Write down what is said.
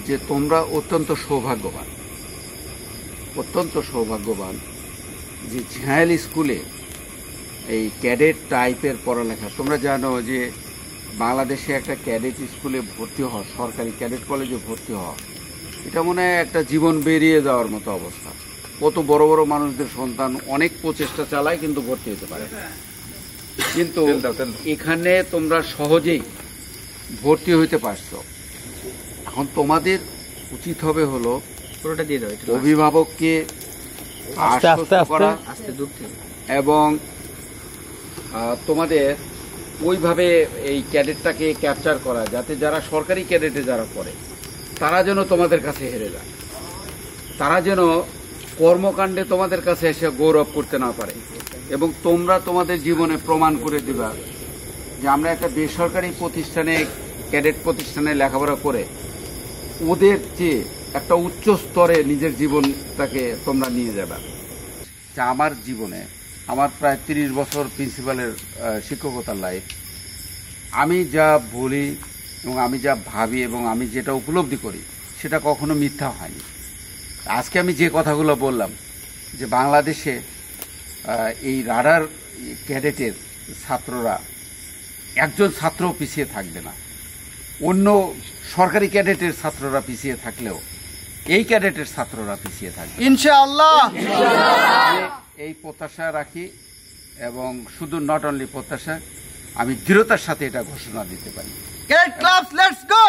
যে তোমরা অত্যন্ত সৌভাগ্যবান যে ঝিনাইল স্কুলে এই ক্যাডেট টাইপের পড়ালেখা। তোমরা জানো যে বাংলাদেশে একটা ক্যাডেট স্কুলে ভর্তি হওয়া, সরকারি ক্যাডেট কলেজে ভর্তি হওয়া, এটা মনে হয় একটা জীবন বেরিয়ে যাওয়ার মতো অবস্থা। কত বড় বড় মানুষদের সন্তান অনেক প্রচেষ্টা চালায় কিন্তু ভর্তি হতে পারে, কিন্তু এখানে তোমরা সহজেই ভর্তি হইতে পারছো। এখন তোমাদের উচিত হবে হলো পুরোটা দিয়ে দাও, অভিভাবককে আশ্বস্ত করা এবং তোমাদের ওইভাবে এই ক্যাডেটটাকে ক্যাপচার করা, যাতে যারা সরকারি ক্যাডেটে যারা পড়ে তারা যেন তোমাদের কাছে হেরে যায়, তারা যেন কর্মকাণ্ডে তোমাদের কাছে এসে গৌরব করতে না পারে, এবং তোমরা তোমাদের জীবনে প্রমাণ করে দিবা যে আমরা একটা বেসরকারি প্রতিষ্ঠানে, ক্যাডেট প্রতিষ্ঠানে লেখাপড়া করে ওদের চেয়ে একটা উচ্চ স্তরে নিজের জীবনটাকে তোমরা নিয়ে যাবে। যা আমার জীবনে, আমার প্রায় 30 বছর প্রিন্সিপালের শিক্ষকতার লাইফ, আমি যা বলি এবং আমি যা ভাবি এবং আমি যেটা উপলব্ধি করি সেটা কখনো মিথ্যা হয়নি। আজকে আমি যে কথাগুলো বললাম যে বাংলাদেশে এই রাডার ক্যাডেটের ছাত্ররা একজন ছাত্রও পিছিয়ে থাকবে না। অন্য সরকারি ক্যাডেটের ছাত্ররা পিছিয়ে থাকলেও এই ক্যাডেটের ছাত্ররা পিছিয়ে থাকবে ইনশাআল্লাহ। এই প্রত্যাশা রাখি, এবং শুধু নট অনলি প্রত্যাশা, আমি দৃঢ়তার সাথে এটা ঘোষণা দিতে পারি। Cadet clubs, let's go.